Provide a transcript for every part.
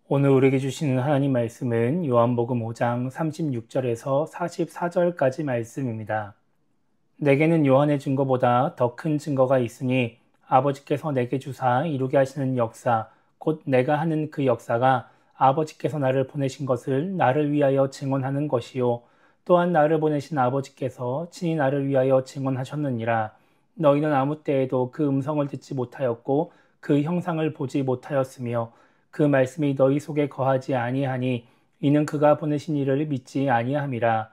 오늘 우리에게 주시는 하나님 말씀은 요한복음 5장 36절에서 44절까지 말씀입니다. 내게는 요한의 증거보다 더 큰 증거가 있으니 아버지께서 내게 주사 이루게 하시는 역사, 곧 내가 하는 그 역사가 아버지께서 나를 보내신 것을 나를 위하여 증언하는 것이요. 또한 나를 보내신 아버지께서 친히 나를 위하여 증언하셨느니라. 너희는 아무 때에도 그 음성을 듣지 못하였고 그 형상을 보지 못하였으며 그 말씀이 너희 속에 거하지 아니하니 이는 그가 보내신 이를 믿지 아니함이라.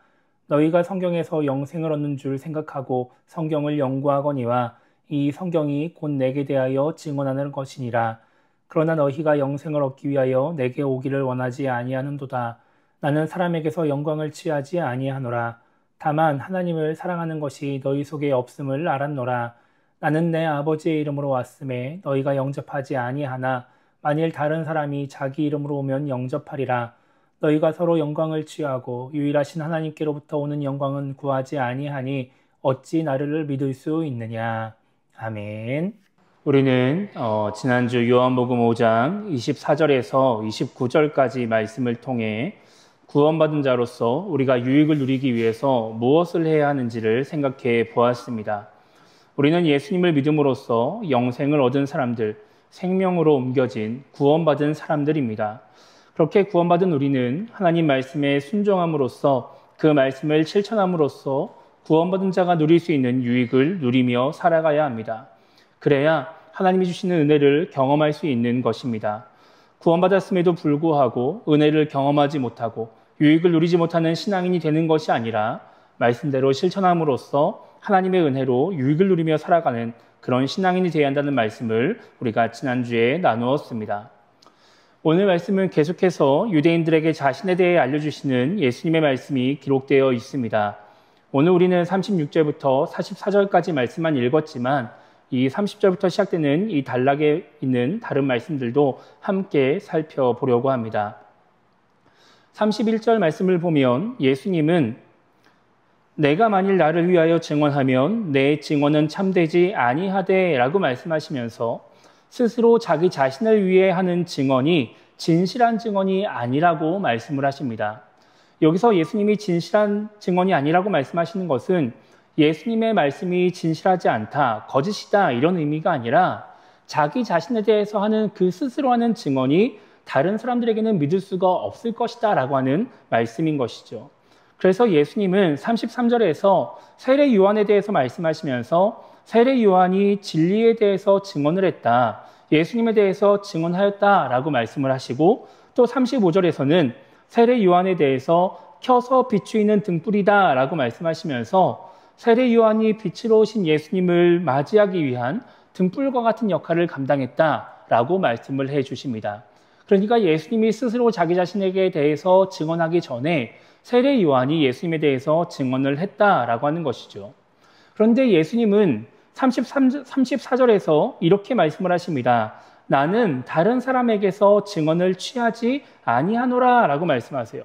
너희가 성경에서 영생을 얻는 줄 생각하고 성경을 연구하거니와 이 성경이 곧 내게 대하여 증언하는 것이니라. 그러나 너희가 영생을 얻기 위하여 내게 오기를 원하지 아니하는도다. 나는 사람에게서 영광을 취하지 아니하노라. 다만 하나님을 사랑하는 것이 너희 속에 없음을 알았노라. 나는 내 아버지의 이름으로 왔음에 너희가 영접하지 아니하나 만일 다른 사람이 자기 이름으로 오면 영접하리라. 너희가 서로 영광을 취하고 유일하신 하나님께로부터 오는 영광은 구하지 아니하니 어찌 나를 믿을 수 있느냐. 아멘. 우리는 지난주 요한복음 5장 24절에서 29절까지 말씀을 통해 구원받은 자로서 우리가 유익을 누리기 위해서 무엇을 해야 하는지를 생각해 보았습니다. 우리는 예수님을 믿음으로써 영생을 얻은 사람들, 생명으로 옮겨진 구원받은 사람들입니다. 그렇게 구원받은 우리는 하나님 말씀에 순종함으로써 그 말씀을 실천함으로써 구원받은 자가 누릴 수 있는 유익을 누리며 살아가야 합니다. 그래야 하나님이 주시는 은혜를 경험할 수 있는 것입니다. 구원받았음에도 불구하고 은혜를 경험하지 못하고 유익을 누리지 못하는 신앙인이 되는 것이 아니라 말씀대로 실천함으로써 하나님의 은혜로 유익을 누리며 살아가는 그런 신앙인이 되어야 한다는 말씀을 우리가 지난주에 나누었습니다. 오늘 말씀은 계속해서 유대인들에게 자신에 대해 알려주시는 예수님의 말씀이 기록되어 있습니다. 오늘 우리는 36절부터 44절까지 말씀만 읽었지만 이 30절부터 시작되는 이 단락에 있는 다른 말씀들도 함께 살펴보려고 합니다. 31절 말씀을 보면 예수님은 내가 만일 나를 위하여 증언하면 내 증언은 참되지 아니하되 라고 말씀하시면서 스스로 자기 자신을 위해 하는 증언이 진실한 증언이 아니라고 말씀을 하십니다. 여기서 예수님이 진실한 증언이 아니라고 말씀하시는 것은 예수님의 말씀이 진실하지 않다, 거짓이다 이런 의미가 아니라 자기 자신에 대해서 하는 그 스스로 하는 증언이 다른 사람들에게는 믿을 수가 없을 것이다 라고 하는 말씀인 것이죠. 그래서 예수님은 33절에서 세례 요한에 대해서 말씀하시면서 세례 요한이 진리에 대해서 증언을 했다, 예수님에 대해서 증언하였다라고 말씀을 하시고 또 35절에서는 세례 요한에 대해서 켜서 비추이는 등불이다라고 말씀하시면서 세례 요한이 빛으로 오신 예수님을 맞이하기 위한 등불과 같은 역할을 감당했다라고 말씀을 해주십니다. 그러니까 예수님이 스스로 자기 자신에게 대해서 증언하기 전에 세례 요한이 예수님에 대해서 증언을 했다라고 하는 것이죠. 그런데 예수님은 34절에서 이렇게 말씀을 하십니다. 나는 다른 사람에게서 증언을 취하지 아니하노라 라고 말씀하세요.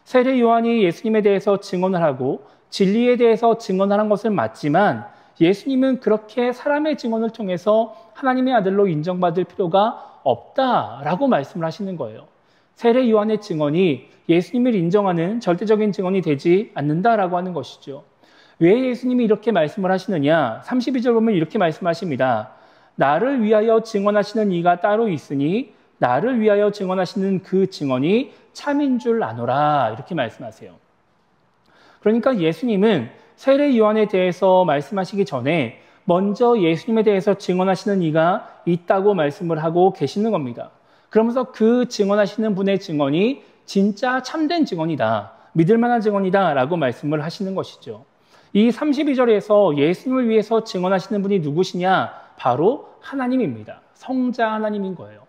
세례 요한이 예수님에 대해서 증언을 하고 진리에 대해서 증언하는 것은 맞지만 예수님은 그렇게 사람의 증언을 통해서 하나님의 아들로 인정받을 필요가 없다라고 말씀을 하시는 거예요. 세례 요한의 증언이 예수님을 인정하는 절대적인 증언이 되지 않는다라고 하는 것이죠. 왜 예수님이 이렇게 말씀을 하시느냐? 32절 보면 이렇게 말씀하십니다. 나를 위하여 증언하시는 이가 따로 있으니 나를 위하여 증언하시는 그 증언이 참인 줄 아노라 이렇게 말씀하세요. 그러니까 예수님은 세례 요한에 대해서 말씀하시기 전에 먼저 예수님에 대해서 증언하시는 이가 있다고 말씀을 하고 계시는 겁니다. 그러면서 그 증언하시는 분의 증언이 진짜 참된 증언이다, 믿을 만한 증언이다 라고 말씀을 하시는 것이죠. 이 32절에서 예수님을 위해서 증언하시는 분이 누구시냐? 바로 하나님입니다. 성자 하나님인 거예요.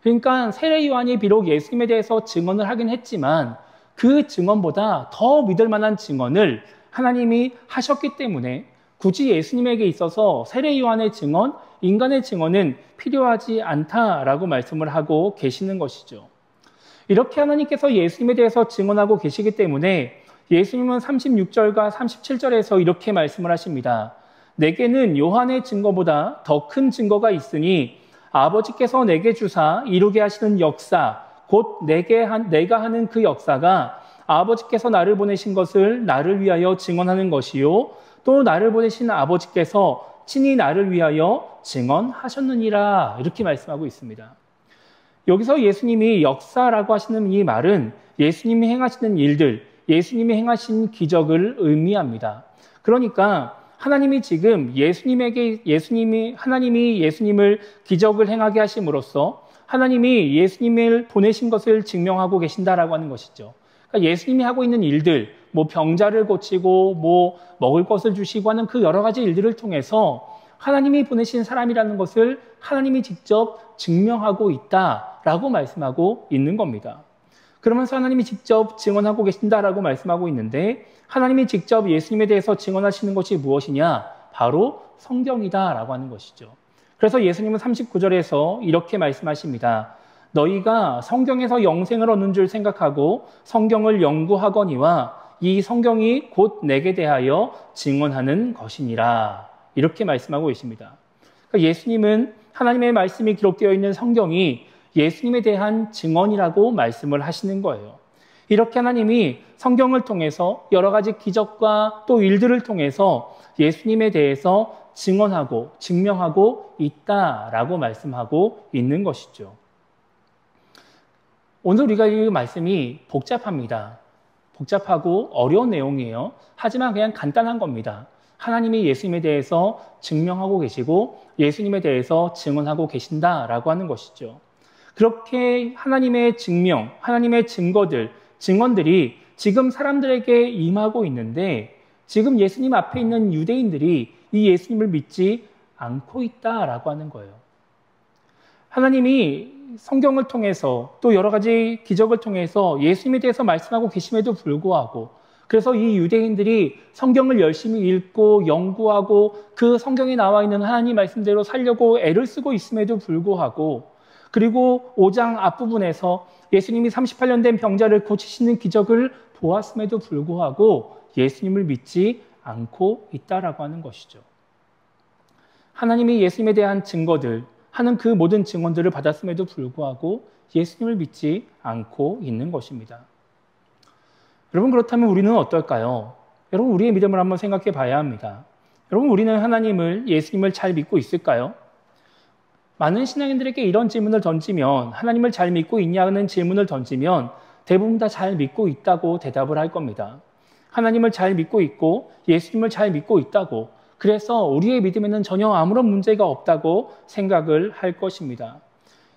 그러니까 세례 요한이 비록 예수님에 대해서 증언을 하긴 했지만 그 증언보다 더 믿을 만한 증언을 하나님이 하셨기 때문에 굳이 예수님에게 있어서 세례 요한의 증언, 인간의 증언은 필요하지 않다라고 말씀을 하고 계시는 것이죠. 이렇게 하나님께서 예수님에 대해서 증언하고 계시기 때문에 예수님은 36절과 37절에서 이렇게 말씀을 하십니다. 내게는 요한의 증거보다 더 큰 증거가 있으니 아버지께서 내게 주사 이루게 하시는 역사, 곧 내가 하는 그 역사가 아버지께서 나를 보내신 것을 나를 위하여 증언하는 것이요 또 나를 보내신 아버지께서 친히 나를 위하여 증언하셨느니라 이렇게 말씀하고 있습니다. 여기서 예수님이 역사라고 하시는 이 말은 예수님이 행하시는 일들, 예수님이 행하신 기적을 의미합니다. 그러니까 하나님이 지금 하나님이 예수님을 기적을 행하게 하심으로써 하나님이 예수님을 보내신 것을 증명하고 계신다라고 하는 것이죠. 그러니까 예수님이 하고 있는 일들, 병자를 고치고 먹을 것을 주시고 하는 그 여러 가지 일들을 통해서 하나님이 보내신 사람이라는 것을 하나님이 직접 증명하고 있다라고 말씀하고 있는 겁니다. 그러면서 하나님이 직접 증언하고 계신다라고 말씀하고 있는데 하나님이 직접 예수님에 대해서 증언하시는 것이 무엇이냐? 바로 성경이다라고 하는 것이죠. 그래서 예수님은 39절에서 이렇게 말씀하십니다. 너희가 성경에서 영생을 얻는 줄 생각하고 성경을 연구하거니와 이 성경이 곧 내게 대하여 증언하는 것이니라. 이렇게 말씀하고 계십니다. 그러니까 예수님은 하나님의 말씀이 기록되어 있는 성경이 예수님에 대한 증언이라고 말씀을 하시는 거예요. 이렇게 하나님이 성경을 통해서 여러 가지 기적과 또 일들을 통해서 예수님에 대해서 증언하고 증명하고 있다라고 말씀하고 있는 것이죠. 오늘 우리가 이 말씀이 복잡합니다. 복잡하고 어려운 내용이에요. 하지만 그냥 간단한 겁니다. 하나님이 예수님에 대해서 증명하고 계시고 예수님에 대해서 증언하고 계신다라고 하는 것이죠. 그렇게 하나님의 증명, 하나님의 증언들이 지금 사람들에게 임하고 있는데 지금 예수님 앞에 있는 유대인들이 이 예수님을 믿지 않고 있다라고 하는 거예요. 하나님이 성경을 통해서 또 여러 가지 기적을 통해서 예수님에 대해서 말씀하고 계심에도 불구하고 그래서 이 유대인들이 성경을 열심히 읽고 연구하고 그 성경에 나와 있는 하나님 말씀대로 살려고 애를 쓰고 있음에도 불구하고 그리고 5장 앞부분에서 예수님이 38년 된 병자를 고치시는 기적을 보았음에도 불구하고 예수님을 믿지 않고 있다라고 하는 것이죠. 하나님이 예수님에 대한 증거들 하는 그 모든 증언들을 받았음에도 불구하고 예수님을 믿지 않고 있는 것입니다. 여러분 그렇다면 우리는 어떨까요? 여러분 우리의 믿음을 한번 생각해 봐야 합니다. 여러분 우리는 하나님을 예수님을 잘 믿고 있을까요? 많은 신앙인들에게 이런 질문을 던지면 하나님을 잘 믿고 있냐는 질문을 던지면 대부분 다 잘 믿고 있다고 대답을 할 겁니다. 하나님을 잘 믿고 있고 예수님을 잘 믿고 있다고 그래서 우리의 믿음에는 전혀 아무런 문제가 없다고 생각을 할 것입니다.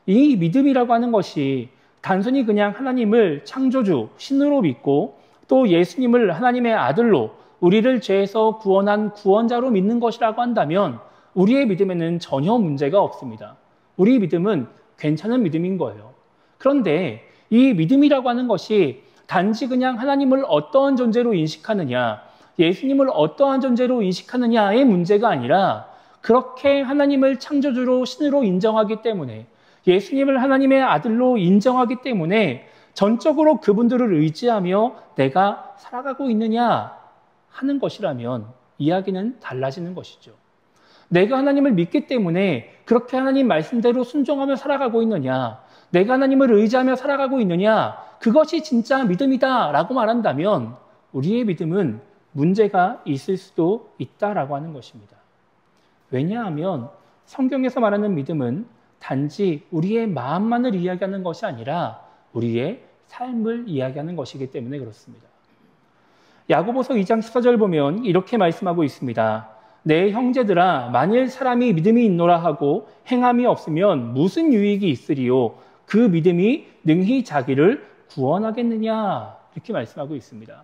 이 믿음이라고 하는 것이 단순히 그냥 하나님을 창조주, 신으로 믿고 또 예수님을 하나님의 아들로 우리를 죄에서 구원한 구원자로 믿는 것이라고 한다면 우리의 믿음에는 전혀 문제가 없습니다. 우리 믿음은 괜찮은 믿음인 거예요. 그런데 이 믿음이라고 하는 것이 단지 그냥 하나님을 어떠한 존재로 인식하느냐, 예수님을 어떠한 존재로 인식하느냐의 문제가 아니라 그렇게 하나님을 창조주로 신으로 인정하기 때문에 예수님을 하나님의 아들로 인정하기 때문에 전적으로 그분들을 의지하며 내가 살아가고 있느냐 하는 것이라면 이야기는 달라지는 것이죠. 내가 하나님을 믿기 때문에 그렇게 하나님 말씀대로 순종하며 살아가고 있느냐, 내가 하나님을 의지하며 살아가고 있느냐, 그것이 진짜 믿음이다라고 말한다면 우리의 믿음은 문제가 있을 수도 있다라고 하는 것입니다. 왜냐하면 성경에서 말하는 믿음은 단지 우리의 마음만을 이야기하는 것이 아니라 우리의 삶을 이야기하는 것이기 때문에 그렇습니다. 야고보서 2장 14절 보면 이렇게 말씀하고 있습니다. 내 형제들아 만일 사람이 믿음이 있노라 하고 행함이 없으면 무슨 유익이 있으리요? 그 믿음이 능히 자기를 구원하겠느냐? 이렇게 말씀하고 있습니다.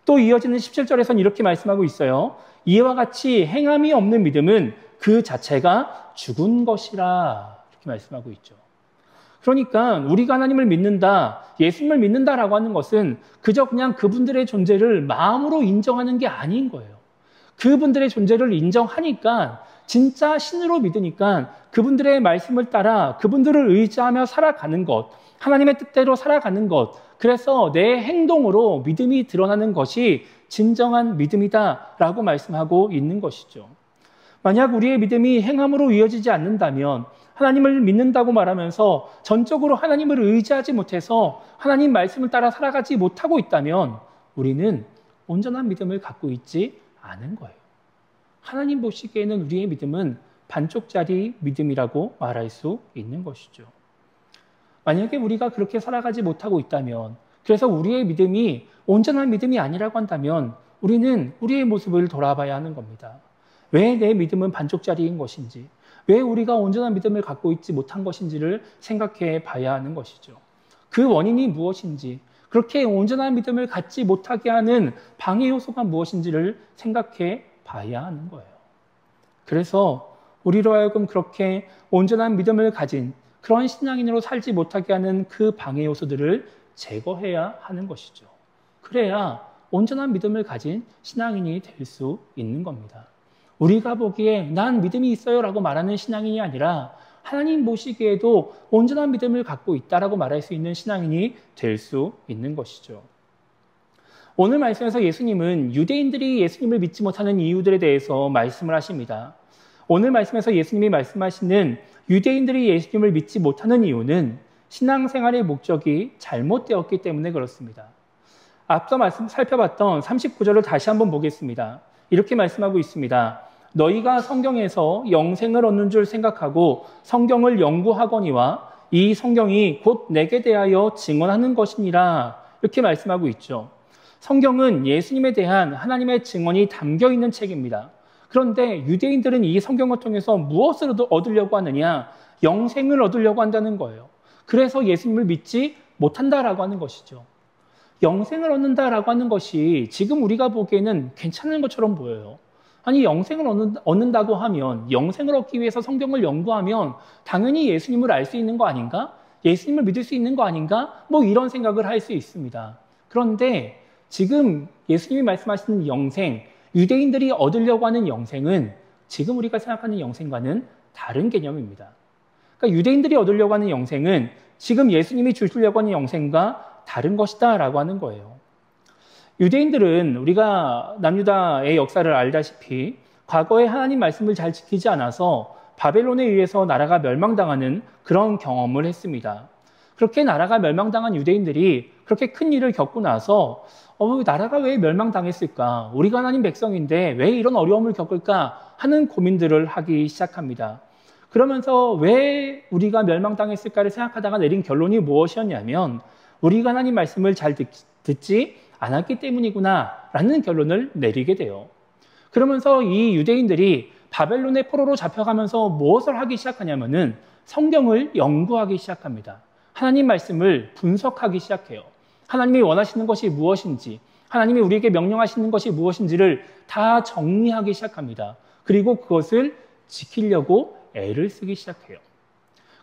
또 이어지는 17절에서는 이렇게 말씀하고 있어요. 이와 같이 행함이 없는 믿음은 그 자체가 죽은 것이라 이렇게 말씀하고 있죠. 그러니까 우리가 하나님을 믿는다, 예수님을 믿는다라고 하는 것은 그저 그냥 그분들의 존재를 마음으로 인정하는 게 아닌 거예요. 그분들의 존재를 인정하니까 진짜 신으로 믿으니까 그분들의 말씀을 따라 그분들을 의지하며 살아가는 것, 하나님의 뜻대로 살아가는 것, 그래서 내 행동으로 믿음이 드러나는 것이 진정한 믿음이다라고 말씀하고 있는 것이죠. 만약 우리의 믿음이 행함으로 이어지지 않는다면 하나님을 믿는다고 말하면서 전적으로 하나님을 의지하지 못해서 하나님 말씀을 따라 살아가지 못하고 있다면 우리는 온전한 믿음을 갖고 있지 않은 거예요. 하나님 보시기에는 우리의 믿음은 반쪽짜리 믿음이라고 말할 수 있는 것이죠. 만약에 우리가 그렇게 살아가지 못하고 있다면, 그래서 우리의 믿음이 온전한 믿음이 아니라고 한다면 우리는 우리의 모습을 돌아봐야 하는 겁니다. 왜 내 믿음은 반쪽짜리인 것인지, 왜 우리가 온전한 믿음을 갖고 있지 못한 것인지를 생각해 봐야 하는 것이죠. 그 원인이 무엇인지, 그렇게 온전한 믿음을 갖지 못하게 하는 방해 요소가 무엇인지를 생각해 봐야 하는 거예요. 그래서 우리로 하여금 그렇게 온전한 믿음을 가진 그런 신앙인으로 살지 못하게 하는 그 방해 요소들을 제거해야 하는 것이죠. 그래야 온전한 믿음을 가진 신앙인이 될 수 있는 겁니다. 우리가 보기에 난 믿음이 있어요 라고 말하는 신앙인이 아니라 하나님 보시기에도 온전한 믿음을 갖고 있다라고 말할 수 있는 신앙인이 될 수 있는 것이죠. 오늘 말씀에서 예수님은 유대인들이 예수님을 믿지 못하는 이유들에 대해서 말씀을 하십니다. 오늘 말씀에서 예수님이 말씀하시는 유대인들이 예수님을 믿지 못하는 이유는 신앙생활의 목적이 잘못되었기 때문에 그렇습니다. 앞서 살펴봤던 39절을 다시 한번 보겠습니다. 이렇게 말씀하고 있습니다. 너희가 성경에서 영생을 얻는 줄 생각하고 성경을 연구하거니와 이 성경이 곧 내게 대하여 증언하는 것이니라. 이렇게 말씀하고 있죠. 성경은 예수님에 대한 하나님의 증언이 담겨 있는 책입니다. 그런데 유대인들은 이 성경을 통해서 무엇을 얻으려고 하느냐? 영생을 얻으려고 한다는 거예요. 그래서 예수님을 믿지 못한다라고 하는 것이죠. 영생을 얻는다라고 하는 것이 지금 우리가 보기에는 괜찮은 것처럼 보여요. 아니, 영생을 얻는다고 하면, 영생을 얻기 위해서 성경을 연구하면 당연히 예수님을 알 수 있는 거 아닌가? 예수님을 믿을 수 있는 거 아닌가? 뭐 이런 생각을 할 수 있습니다. 그런데 지금 예수님이 말씀하시는 영생, 유대인들이 얻으려고 하는 영생은 지금 우리가 생각하는 영생과는 다른 개념입니다. 그러니까 유대인들이 얻으려고 하는 영생은 지금 예수님이 주시려고 하는 영생과 다른 것이다 라고 하는 거예요. 유대인들은 우리가 남유다의 역사를 알다시피 과거에 하나님 말씀을 잘 지키지 않아서 바벨론에 의해서 나라가 멸망당하는 그런 경험을 했습니다. 그렇게 나라가 멸망당한 유대인들이 그렇게 큰 일을 겪고 나서 나라가 왜 멸망당했을까? 우리가 하나님 백성인데 왜 이런 어려움을 겪을까? 하는 고민들을 하기 시작합니다. 그러면서 왜 우리가 멸망당했을까를 생각하다가 내린 결론이 무엇이었냐면 우리가 하나님 말씀을 잘 듣지 않았기 때문이구나 라는 결론을 내리게 돼요. 그러면서 이 유대인들이 바벨론의 포로로 잡혀가면서 무엇을 하기 시작하냐면은 성경을 연구하기 시작합니다. 하나님 말씀을 분석하기 시작해요. 하나님이 원하시는 것이 무엇인지, 하나님이 우리에게 명령하시는 것이 무엇인지를 다 정리하기 시작합니다. 그리고 그것을 지키려고 애를 쓰기 시작해요.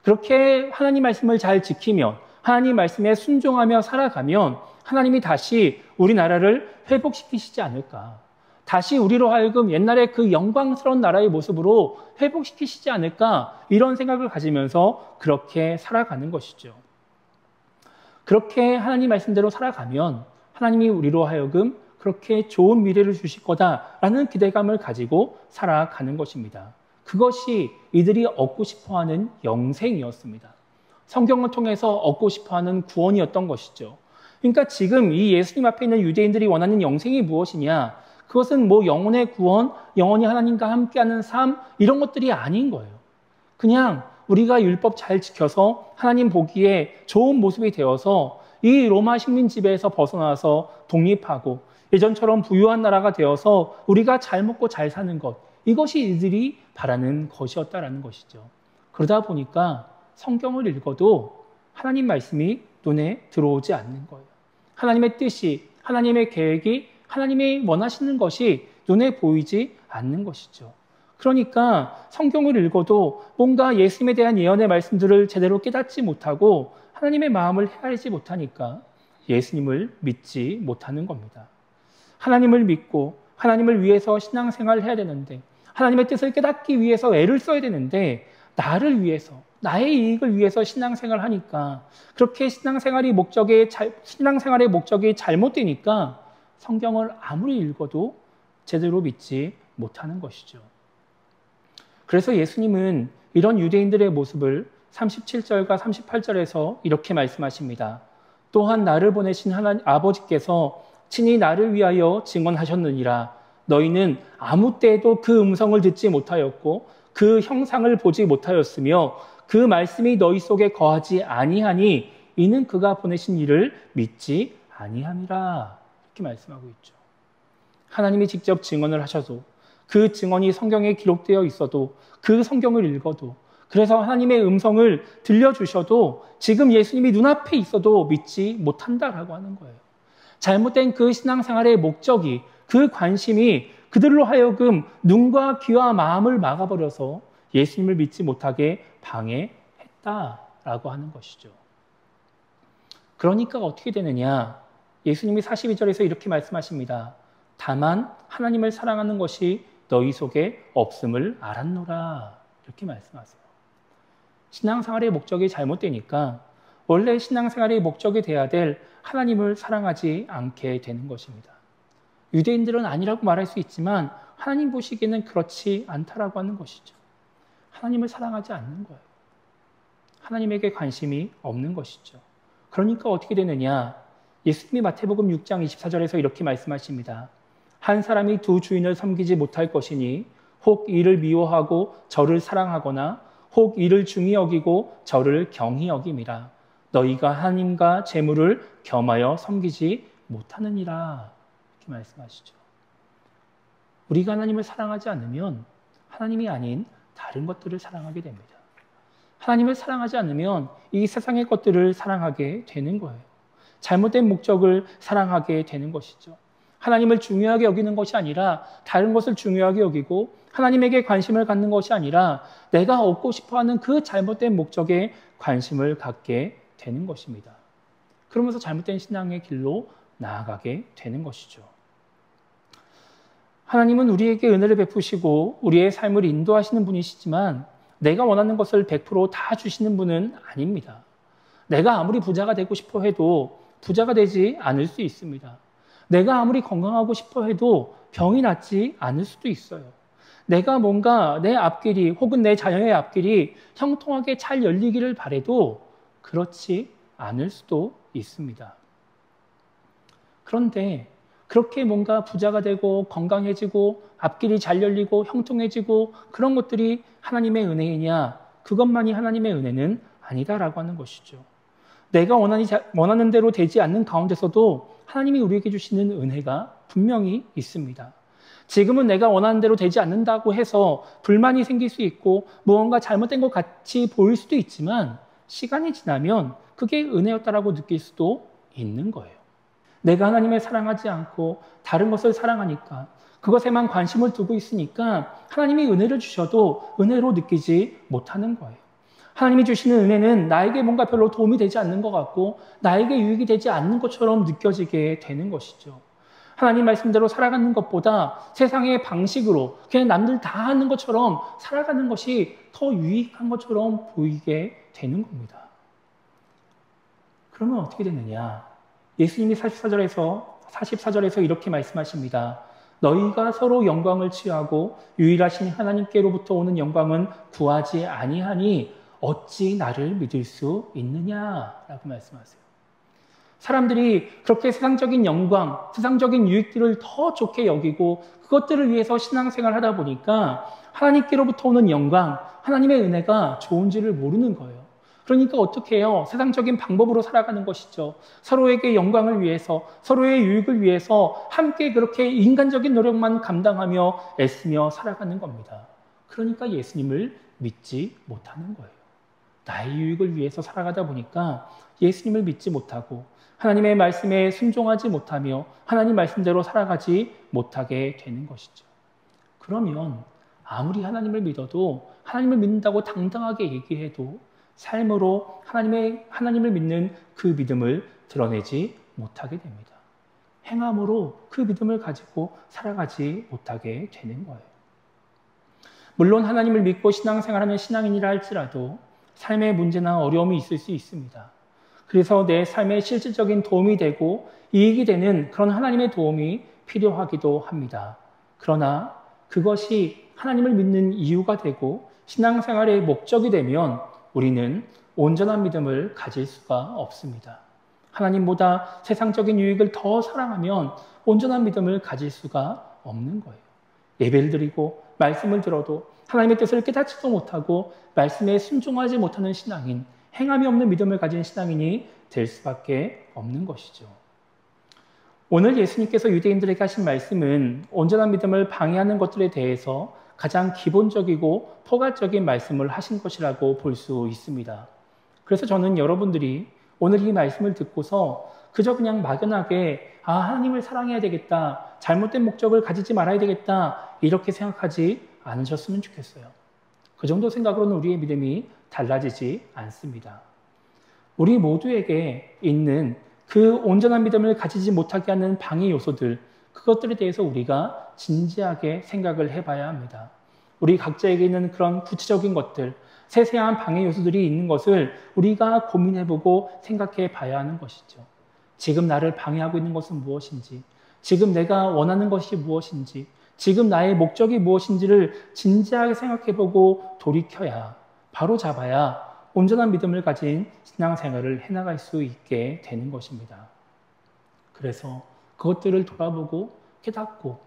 그렇게 하나님 말씀을 잘 지키면, 하나님 말씀에 순종하며 살아가면 하나님이 다시 우리나라를 회복시키시지 않을까. 다시 우리로 하여금 옛날에 그 영광스러운 나라의 모습으로 회복시키시지 않을까. 이런 생각을 가지면서 그렇게 살아가는 것이죠. 그렇게 하나님 말씀대로 살아가면 하나님이 우리로 하여금 그렇게 좋은 미래를 주실 거다라는 기대감을 가지고 살아가는 것입니다. 그것이 이들이 얻고 싶어하는 영생이었습니다. 성경을 통해서 얻고 싶어하는 구원이었던 것이죠. 그러니까 지금 이 예수님 앞에 있는 유대인들이 원하는 영생이 무엇이냐? 그것은 뭐 영혼의 구원, 영원히 하나님과 함께하는 삶 이런 것들이 아닌 거예요. 그냥 우리가 율법 잘 지켜서 하나님 보기에 좋은 모습이 되어서 이 로마 식민 지배에서 벗어나서 독립하고 예전처럼 부유한 나라가 되어서 우리가 잘 먹고 잘 사는 것, 이것이 이들이 바라는 것이었다라는 것이죠. 그러다 보니까 성경을 읽어도 하나님 말씀이 눈에 들어오지 않는 거예요. 하나님의 뜻이, 하나님의 계획이, 하나님이 원하시는 것이 눈에 보이지 않는 것이죠. 그러니까 성경을 읽어도 뭔가 예수님에 대한 예언의 말씀들을 제대로 깨닫지 못하고 하나님의 마음을 헤아리지 못하니까 예수님을 믿지 못하는 겁니다. 하나님을 믿고 하나님을 위해서 신앙생활을 해야 되는데 하나님의 뜻을 깨닫기 위해서 애를 써야 되는데 나를 위해서, 나의 이익을 위해서 신앙생활을 하니까 그렇게 신앙생활의 목적이 잘못되니까 성경을 아무리 읽어도 제대로 믿지 못하는 것이죠. 그래서 예수님은 이런 유대인들의 모습을 37절과 38절에서 이렇게 말씀하십니다. 또한 나를 보내신 하나님 아버지께서 친히 나를 위하여 증언하셨느니라. 너희는 아무 때에도 그 음성을 듣지 못하였고 그 형상을 보지 못하였으며 그 말씀이 너희 속에 거하지 아니하니 이는 그가 보내신 이를 믿지 아니함이라. 이렇게 말씀하고 있죠. 하나님이 직접 증언을 하셔도, 그 증언이 성경에 기록되어 있어도, 그 성경을 읽어도, 그래서 하나님의 음성을 들려주셔도 지금 예수님이 눈앞에 있어도 믿지 못한다라고 하는 거예요. 잘못된 그 신앙생활의 목적이, 그 관심이 그들로 하여금 눈과 귀와 마음을 막아버려서 예수님을 믿지 못하게 방해했다라고 하는 것이죠. 그러니까 어떻게 되느냐? 예수님이 42절에서 이렇게 말씀하십니다. 다만 하나님을 사랑하는 것이 너희 속에 없음을 알았노라. 이렇게 말씀하세요. 신앙생활의 목적이 잘못되니까 원래 신앙생활의 목적이 돼야 될 하나님을 사랑하지 않게 되는 것입니다. 유대인들은 아니라고 말할 수 있지만 하나님 보시기에는 그렇지 않다라고 하는 것이죠. 하나님을 사랑하지 않는 거예요. 하나님에게 관심이 없는 것이죠. 그러니까 어떻게 되느냐? 예수님이 마태복음 6장 24절에서 이렇게 말씀하십니다. 한 사람이 두 주인을 섬기지 못할 것이니 혹 이를 미워하고 저를 사랑하거나 혹 이를 중히 여기고 저를 경히 여김이라. 너희가 하나님과 재물을 겸하여 섬기지 못하느니라. 이렇게 말씀하시죠. 우리가 하나님을 사랑하지 않으면 하나님이 아닌 다른 것들을 사랑하게 됩니다. 하나님을 사랑하지 않으면 이 세상의 것들을 사랑하게 되는 거예요. 잘못된 목적을 사랑하게 되는 것이죠. 하나님을 중요하게 여기는 것이 아니라 다른 것을 중요하게 여기고 하나님에게 관심을 갖는 것이 아니라 내가 얻고 싶어하는 그 잘못된 목적에 관심을 갖게 되는 것입니다. 그러면서 잘못된 신앙의 길로 나아가게 되는 것이죠. 하나님은 우리에게 은혜를 베푸시고 우리의 삶을 인도하시는 분이시지만 내가 원하는 것을 100% 다 주시는 분은 아닙니다. 내가 아무리 부자가 되고 싶어 해도 부자가 되지 않을 수 있습니다. 내가 아무리 건강하고 싶어 해도 병이 낫지 않을 수도 있어요. 내가 뭔가 내 앞길이 혹은 내 자녀의 앞길이 형통하게 잘 열리기를 바라도 그렇지 않을 수도 있습니다. 그런데 그렇게 뭔가 부자가 되고 건강해지고 앞길이 잘 열리고 형통해지고 그런 것들이 하나님의 은혜이냐? 그것만이 하나님의 은혜는 아니다라고 하는 것이죠. 내가 원하는 대로 되지 않는 가운데서도 하나님이 우리에게 주시는 은혜가 분명히 있습니다. 지금은 내가 원하는 대로 되지 않는다고 해서 불만이 생길 수 있고 무언가 잘못된 것 같이 보일 수도 있지만 시간이 지나면 그게 은혜였다라고 느낄 수도 있는 거예요. 내가 하나님을 사랑하지 않고 다른 것을 사랑하니까 그것에만 관심을 두고 있으니까 하나님이 은혜를 주셔도 은혜로 느끼지 못하는 거예요. 하나님이 주시는 은혜는 나에게 뭔가 별로 도움이 되지 않는 것 같고 나에게 유익이 되지 않는 것처럼 느껴지게 되는 것이죠. 하나님 말씀대로 살아가는 것보다 세상의 방식으로 그냥 남들 다 하는 것처럼 살아가는 것이 더 유익한 것처럼 보이게 되는 겁니다. 그러면 어떻게 되느냐? 예수님이 44절에서 이렇게 말씀하십니다. 너희가 서로 영광을 취하고 유일하신 하나님께로부터 오는 영광은 구하지 아니하니 어찌 나를 믿을 수 있느냐라고 말씀하세요. 사람들이 그렇게 세상적인 영광, 세상적인 유익들을 더 좋게 여기고 그것들을 위해서 신앙생활을 하다 보니까 하나님께로부터 오는 영광, 하나님의 은혜가 좋은지를 모르는 거예요. 그러니까 어떻게 해요? 세상적인 방법으로 살아가는 것이죠. 서로에게 영광을 위해서, 서로의 유익을 위해서 함께 그렇게 인간적인 노력만 감당하며 애쓰며 살아가는 겁니다. 그러니까 예수님을 믿지 못하는 거예요. 나의 유익을 위해서 살아가다 보니까 예수님을 믿지 못하고 하나님의 말씀에 순종하지 못하며 하나님 말씀대로 살아가지 못하게 되는 것이죠. 그러면 아무리 하나님을 믿어도 하나님을 믿는다고 당당하게 얘기해도 삶으로 하나님을 믿는 그 믿음을 드러내지 못하게 됩니다. 행함으로 그 믿음을 가지고 살아가지 못하게 되는 거예요. 물론 하나님을 믿고 신앙생활하는 신앙인이라 할지라도 삶의 문제나 어려움이 있을 수 있습니다. 그래서 내 삶에 실질적인 도움이 되고 이익이 되는 그런 하나님의 도움이 필요하기도 합니다. 그러나 그것이 하나님을 믿는 이유가 되고 신앙생활의 목적이 되면 우리는 온전한 믿음을 가질 수가 없습니다. 하나님보다 세상적인 유익을 더 사랑하면 온전한 믿음을 가질 수가 없는 거예요. 예배를 드리고 말씀을 들어도 하나님의 뜻을 깨닫지도 못하고 말씀에 순종하지 못하는 신앙인, 행함이 없는 믿음을 가진 신앙인이 될 수밖에 없는 것이죠. 오늘 예수님께서 유대인들에게 하신 말씀은 온전한 믿음을 방해하는 것들에 대해서 가장 기본적이고 포괄적인 말씀을 하신 것이라고 볼 수 있습니다. 그래서 저는 여러분들이 오늘 이 말씀을 듣고서 그저 그냥 막연하게 하나님을 사랑해야 되겠다, 잘못된 목적을 가지지 말아야 되겠다 이렇게 생각하지 않으셨으면 좋겠어요. 그 정도 생각으로는 우리의 믿음이 달라지지 않습니다. 우리 모두에게 있는 그 온전한 믿음을 가지지 못하게 하는 방해 요소들, 그것들에 대해서 우리가 진지하게 생각을 해봐야 합니다. 우리 각자에게 있는 그런 구체적인 것들, 세세한 방해 요소들이 있는 것을 우리가 고민해보고 생각해 봐야 하는 것이죠. 지금 나를 방해하고 있는 것은 무엇인지, 지금 내가 원하는 것이 무엇인지, 지금 나의 목적이 무엇인지를 진지하게 생각해보고 돌이켜야, 바로 잡아야 온전한 믿음을 가진 신앙생활을 해나갈 수 있게 되는 것입니다. 그래서 그것들을 돌아보고 깨닫고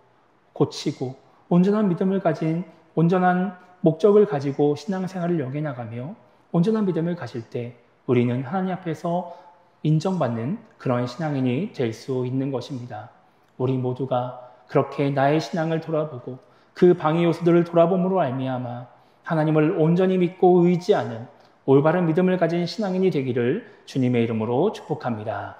고치고 온전한 믿음을 가진 온전한 목적을 가지고 신앙생활을 여겨나가며 온전한 믿음을 가질 때 우리는 하나님 앞에서 인정받는 그런 신앙인이 될 수 있는 것입니다. 우리 모두가 그렇게 나의 신앙을 돌아보고 그 방해 요소들을 돌아봄으로 말미암아 하나님을 온전히 믿고 의지하는 올바른 믿음을 가진 신앙인이 되기를 주님의 이름으로 축복합니다.